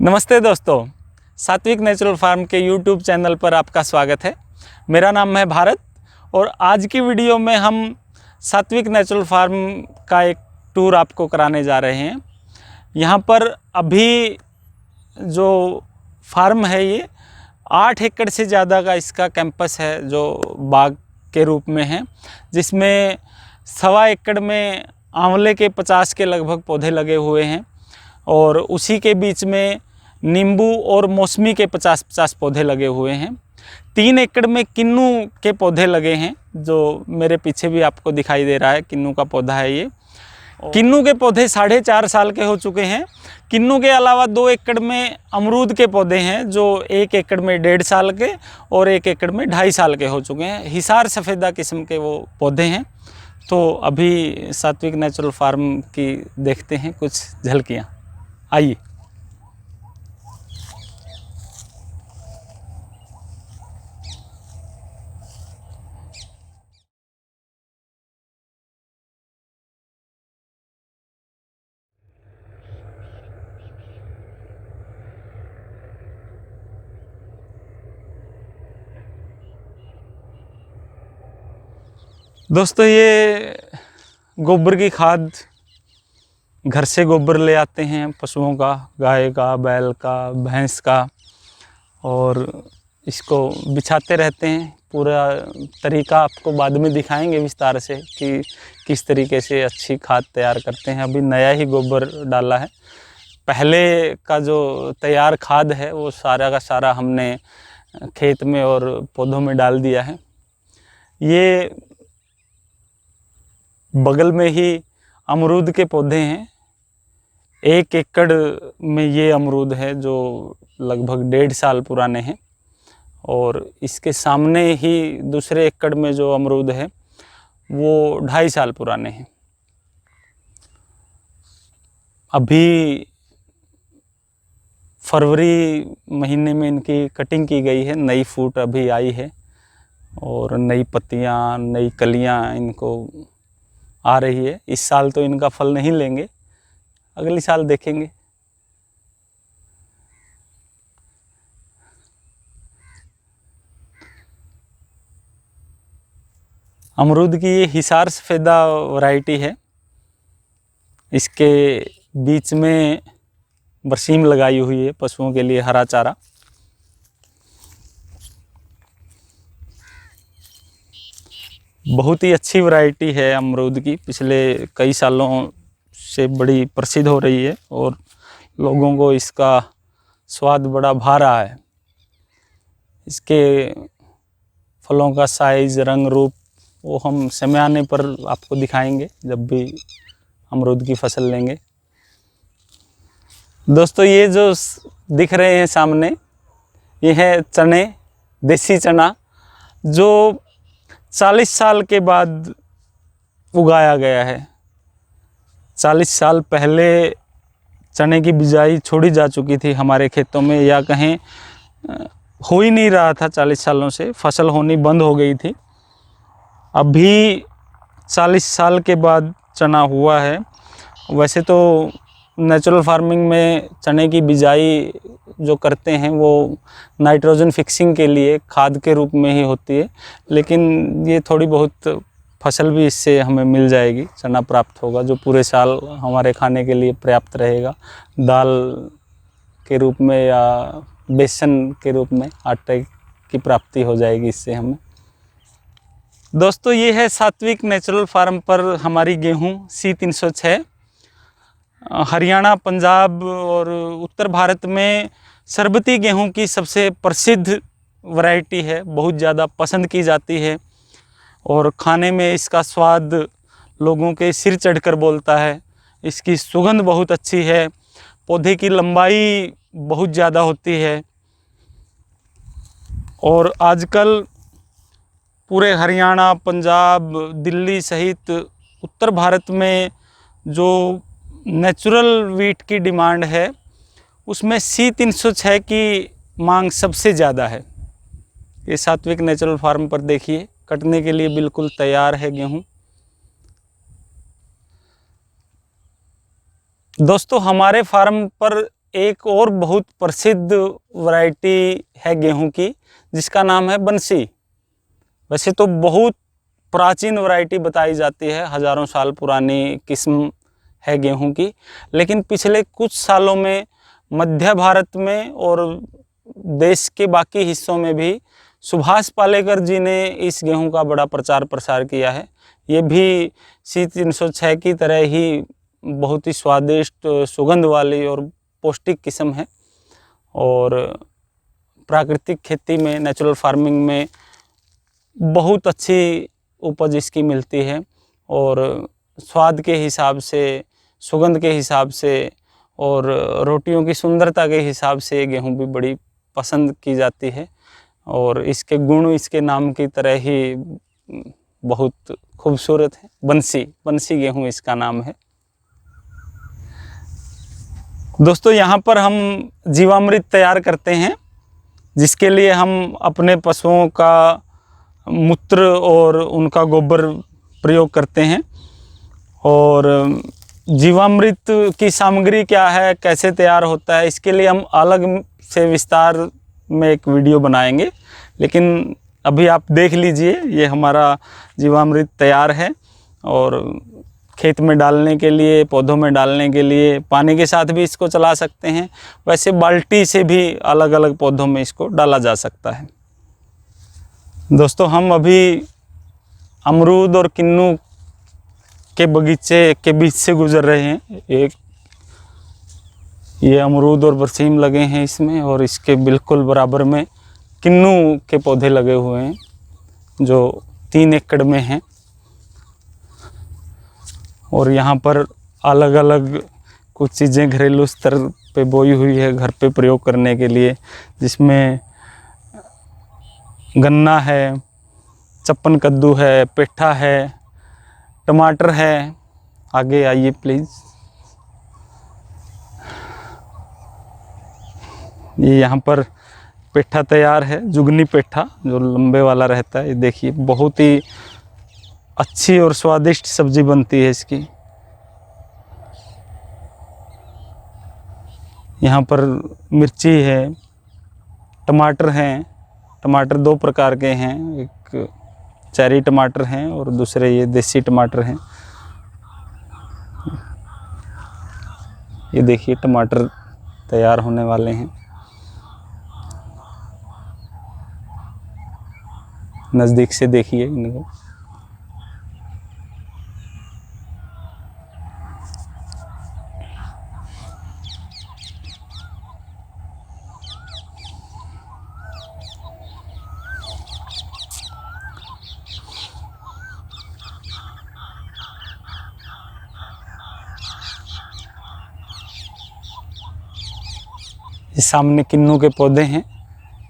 नमस्ते दोस्तों, सात्विक नेचुरल फार्म के यूट्यूब चैनल पर आपका स्वागत है। मेरा नाम है भारत और आज की वीडियो में हम सात्विक नेचुरल फार्म का एक टूर आपको कराने जा रहे हैं। यहाँ पर अभी जो फार्म है ये 8 एकड़ से ज़्यादा का इसका कैंपस है जो बाग के रूप में है, जिसमें 1.25 एकड़ में आंवले के 50 के लगभग पौधे लगे हुए हैं और उसी के बीच में नींबू और मौसमी के 50-50 पौधे लगे हुए हैं। 3 एकड़ में किन्नू के पौधे लगे हैं जो मेरे पीछे भी आपको दिखाई दे रहा है। किन्नू का पौधा है ये। किन्नू के पौधे 4.5 साल के हो चुके हैं। किन्नू के अलावा 2 एकड़ में अमरूद के पौधे हैं जो 1 एकड़ में 1.5 साल के और 1 एकड़ में 2.5 साल के हो चुके हैं। हिसार सफ़ेदा किस्म के वो पौधे हैं। तो अभी सात्विक नेचुरल फार्म की देखते हैं कुछ झलकियाँ। आइए। दोस्तों, ये गोबर की खाद घर से गोबर ले आते हैं पशुओं का, गाय का, बैल का, भैंस का, और इसको बिछाते रहते हैं। पूरा तरीका आपको बाद में दिखाएंगे विस्तार से कि किस तरीके से अच्छी खाद तैयार करते हैं। अभी नया ही गोबर डाला है। पहले का जो तैयार खाद है वो सारा का सारा हमने खेत में और पौधों में डाल दिया है। ये बगल में ही अमरूद के पौधे हैं। 1 एकड़ में ये अमरूद है जो लगभग 1.5 साल पुराने हैं और इसके सामने ही दूसरे एकड़ में जो अमरूद है वो 2.5 साल पुराने हैं। अभी फरवरी महीने में इनकी कटिंग की गई है। नई फूट अभी आई है और नई पत्तियां, नई कलियां इनको आ रही है। इस साल तो इनका फल नहीं लेंगे, अगले साल देखेंगे। अमरूद की ये हिसार सफ़ेदा वैरायटी है। इसके बीच में बरसीम लगाई हुई है पशुओं के लिए हरा चारा। बहुत ही अच्छी वैरायटी है अमरूद की। पिछले कई सालों से बड़ी प्रसिद्ध हो रही है और लोगों को इसका स्वाद बड़ा भा रहा है। इसके फलों का साइज़, रंग, रूप वो हम समय आने पर आपको दिखाएंगे जब भी अमरूद की फसल लेंगे। दोस्तों, ये जो दिख रहे हैं सामने, ये है चने, देसी चना, जो 40 साल के बाद उगाया गया है। 40 साल पहले चने की बिजाई छोड़ी जा चुकी थी हमारे खेतों में, या कहें हो ही नहीं रहा था। 40 सालों से फसल होनी बंद हो गई थी। अभी 40 साल के बाद चना हुआ है। वैसे तो नेचुरल फार्मिंग में चने की बिजाई जो करते हैं वो नाइट्रोजन फिक्सिंग के लिए खाद के रूप में ही होती है, लेकिन ये थोड़ी बहुत फसल भी इससे हमें मिल जाएगी। चना प्राप्त होगा जो पूरे साल हमारे खाने के लिए पर्याप्त रहेगा। दाल के रूप में या बेसन के रूप में आटे की प्राप्ति हो जाएगी इससे हमें। दोस्तों, ये है सात्विक नेचुरल फार्म पर हमारी गेहूँ C306। हरियाणा, पंजाब और उत्तर भारत में सरबती गेहूं की सबसे प्रसिद्ध वैरायटी है। बहुत ज़्यादा पसंद की जाती है और खाने में इसका स्वाद लोगों के सिर चढ़कर बोलता है। इसकी सुगंध बहुत अच्छी है। पौधे की लंबाई बहुत ज़्यादा होती है और आजकल पूरे हरियाणा, पंजाब, दिल्ली सहित उत्तर भारत में जो नेचुरल वीट की डिमांड है उसमें C306 की मांग सबसे ज़्यादा है। ये सात्विक नेचुरल फार्म पर देखिए, कटने के लिए बिल्कुल तैयार है गेहूं। दोस्तों, हमारे फार्म पर एक और बहुत प्रसिद्ध वैरायटी है गेहूं की, जिसका नाम है बंसी। वैसे तो बहुत प्राचीन वैरायटी बताई जाती है, हज़ारों साल पुरानी किस्म है गेहूं की, लेकिन पिछले कुछ सालों में मध्य भारत में और देश के बाकी हिस्सों में भी सुभाष पालेकर जी ने इस गेहूं का बड़ा प्रचार प्रसार किया है। ये भी C306 की तरह ही बहुत ही स्वादिष्ट, सुगंध वाली और पौष्टिक किस्म है, और प्राकृतिक खेती में, नेचुरल फार्मिंग में बहुत अच्छी उपज इसकी मिलती है, और स्वाद के हिसाब से, सुगंध के हिसाब से और रोटियों की सुंदरता के हिसाब से ये गेहूँ भी बड़ी पसंद की जाती है, और इसके गुण इसके नाम की तरह ही बहुत खूबसूरत है। बंसी गेहूँ इसका नाम है। दोस्तों, यहाँ पर हम जीवामृत तैयार करते हैं, जिसके लिए हम अपने पशुओं का मूत्र और उनका गोबर प्रयोग करते हैं। और जीवामृत की सामग्री क्या है, कैसे तैयार होता है, इसके लिए हम अलग से विस्तार में एक वीडियो बनाएंगे, लेकिन अभी आप देख लीजिए, ये हमारा जीवामृत तैयार है, और खेत में डालने के लिए, पौधों में डालने के लिए, पानी के साथ भी इसको चला सकते हैं। वैसे बाल्टी से भी अलग अलग पौधों में इसको डाला जा सकता है। दोस्तों, हम अभी अमरूद और किन्नू के बगीचे के बीच से गुजर रहे हैं। एक ये अमरूद और बरसीम लगे हैं इसमें, और इसके बिल्कुल बराबर में किन्नू के पौधे लगे हुए हैं, जो 3 एकड़ में हैं। और यहाँ पर अलग अलग कुछ चीज़ें घरेलू स्तर पे बोई हुई है घर पे प्रयोग करने के लिए, जिसमें गन्ना है, चप्पन कद्दू है, पेठा है, टमाटर है। आगे आइए प्लीज़। ये यहाँ पर पेठा तैयार है, जुगनी पेठा जो लंबे वाला रहता है। ये देखिए, बहुत ही अच्छी और स्वादिष्ट सब्जी बनती है इसकी। यहाँ पर मिर्ची है, टमाटर हैं। टमाटर 2 प्रकार के हैं, एक चेरी टमाटर हैं और दूसरे ये देसी टमाटर हैं। ये देखिए, टमाटर तैयार होने वाले हैं। नज़दीक से देखिए इनको। ये सामने किन्नू के पौधे हैं।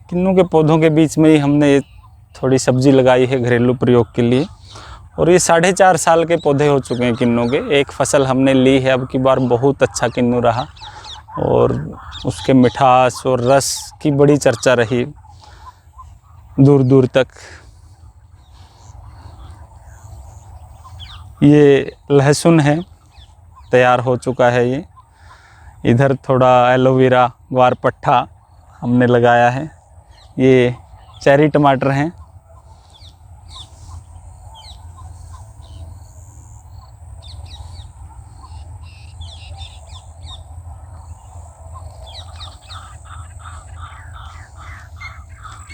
किन्नू के पौधों के बीच में ही हमने ये थोड़ी सब्जी लगाई है घरेलू प्रयोग के लिए। और ये 4.5 साल के पौधे हो चुके हैं किन्नू के। एक फसल हमने ली है, अब की बार बहुत अच्छा किन्नू रहा, और उसके मिठास और रस की बड़ी चर्चा रही दूर दूर तक। ये लहसुन है, तैयार हो चुका है ये। इधर थोड़ा एलोवेरा, ग्वारपट्ठा हमने लगाया है। ये चेरी टमाटर हैं।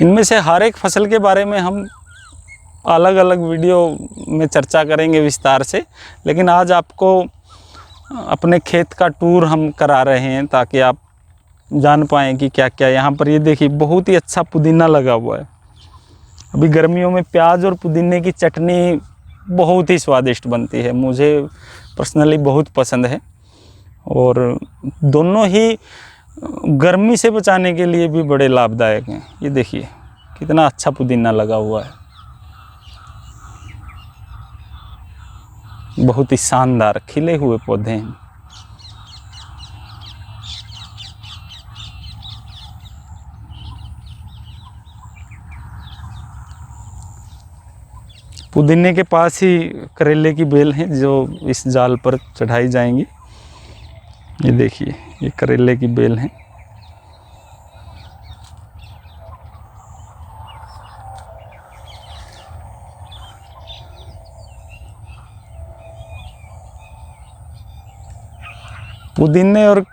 इनमें से हर एक फसल के बारे में हम अलग अलग वीडियो में चर्चा करेंगे विस्तार से, लेकिन आज आपको अपने खेत का टूर हम करा रहे हैं ताकि आप जान पाएँ कि क्या क्या यहाँ पर। ये देखिए, बहुत ही अच्छा पुदीना लगा हुआ है। अभी गर्मियों में प्याज और पुदीने की चटनी बहुत ही स्वादिष्ट बनती है, मुझे पर्सनली बहुत पसंद है। और दोनों ही गर्मी से बचाने के लिए भी बड़े लाभदायक हैं। ये देखिए, कितना अच्छा पुदीना लगा हुआ है, बहुत ही शानदार खिले हुए पौधे हैं। पुदीने के पास ही करेले की बेल हैं जो इस जाल पर चढ़ाई जाएंगी। ये देखिए, ये करेले की बेल है। पुदीने और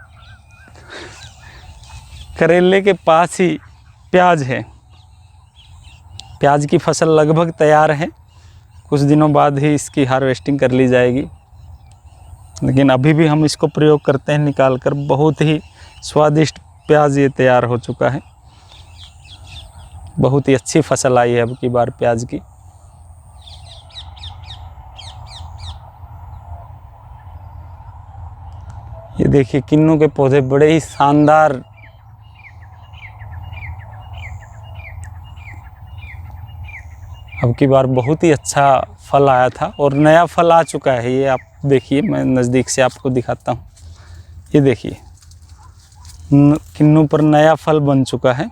करेले के पास ही प्याज है। प्याज की फसल लगभग तैयार है, कुछ दिनों बाद ही इसकी हार्वेस्टिंग कर ली जाएगी, लेकिन अभी भी हम इसको प्रयोग करते हैं निकाल कर। बहुत ही स्वादिष्ट प्याज ये तैयार हो चुका है। बहुत ही अच्छी फसल आई है अब की बार प्याज की। ये देखिए, किन्नू के पौधे बड़े ही शानदार, अब की बार बहुत ही अच्छा फल आया था और नया फल आ चुका है। ये आप देखिए, मैं नज़दीक से आपको दिखाता हूँ। ये देखिए, किन्नू पर नया फल बन चुका है।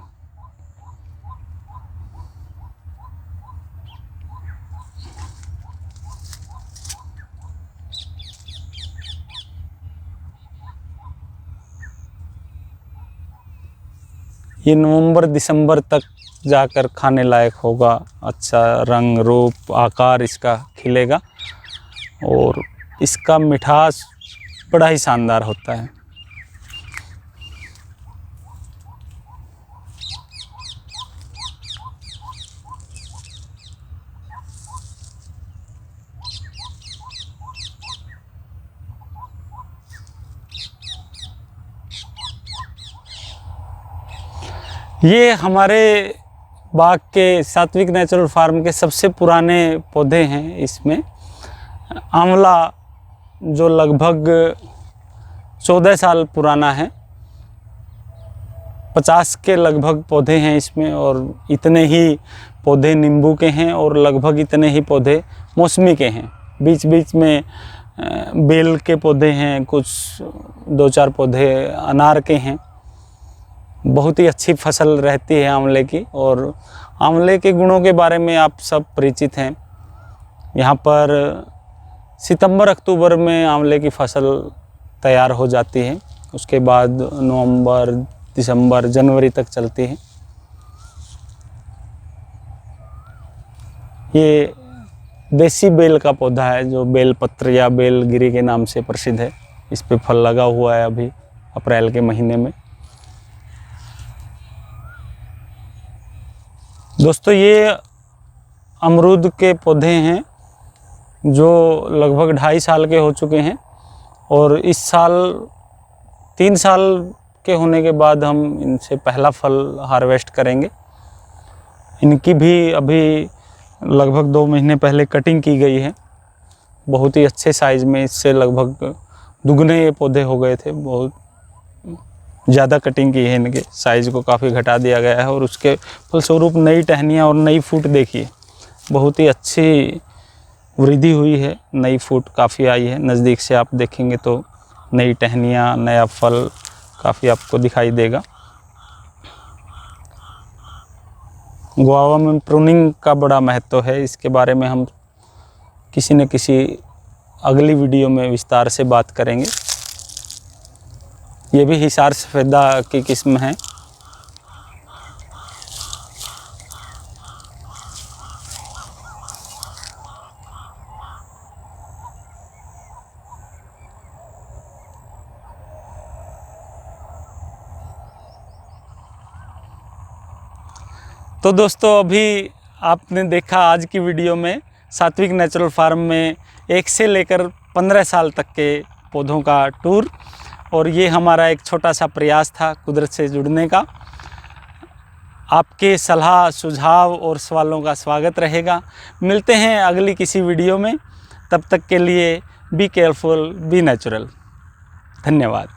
ये नवंबर दिसंबर तक जाकर खाने लायक होगा। अच्छा रंग रूप आकार इसका खिलेगा और इसका मिठास बड़ा ही शानदार होता है। ये हमारे बाग के सात्विक नेचुरल फार्म के सबसे पुराने पौधे हैं। इसमें आंवला जो लगभग 14 साल पुराना है, 50 के लगभग पौधे हैं इसमें, और इतने ही पौधे नींबू के हैं और लगभग इतने ही पौधे मौसमी के हैं। बीच बीच में बेल के पौधे हैं, कुछ 2-4 पौधे अनार के हैं। बहुत ही अच्छी फसल रहती है आंवले की, और आंवले के गुणों के बारे में आप सब परिचित हैं। यहाँ पर सितंबर अक्टूबर में आंवले की फसल तैयार हो जाती है, उसके बाद नवंबर दिसंबर जनवरी तक चलती है। ये देसी बेल का पौधा है जो बेलपत्र या बेलगिरी के नाम से प्रसिद्ध है। इस पे फल लगा हुआ है अभी अप्रैल के महीने में। दोस्तों, ये अमरूद के पौधे हैं जो लगभग 2.5 साल के हो चुके हैं, और इस साल 3 साल के होने के बाद हम इनसे पहला फल हार्वेस्ट करेंगे। इनकी भी अभी लगभग 2 महीने पहले कटिंग की गई है। बहुत ही अच्छे साइज़ में, इससे लगभग दुगने ये पौधे हो गए थे। बहुत ज़्यादा कटिंग की है, इनके साइज़ को काफ़ी घटा दिया गया है, और उसके फलस्वरूप नई टहनियाँ और नई फूट देखिए, बहुत ही अच्छी वृद्धि हुई है। नई फूट काफ़ी आई है, नज़दीक से आप देखेंगे तो नई टहनियाँ, नया फल काफ़ी आपको दिखाई देगा। गुआवा में प्रूनिंग का बड़ा महत्व है, इसके बारे में हम किसी न किसी अगली वीडियो में विस्तार से बात करेंगे। ये भी हिसार सफ़ेदा की किस्म है। तो दोस्तों, अभी आपने देखा आज की वीडियो में सात्विक नेचुरल फार्म में 1 से लेकर 15 साल तक के पौधों का टूर, और ये हमारा एक छोटा सा प्रयास था कुदरत से जुड़ने का। आपके सलाह, सुझाव और सवालों का स्वागत रहेगा। मिलते हैं अगली किसी वीडियो में, तब तक के लिए बी केयरफुल, बी नेचुरल। धन्यवाद।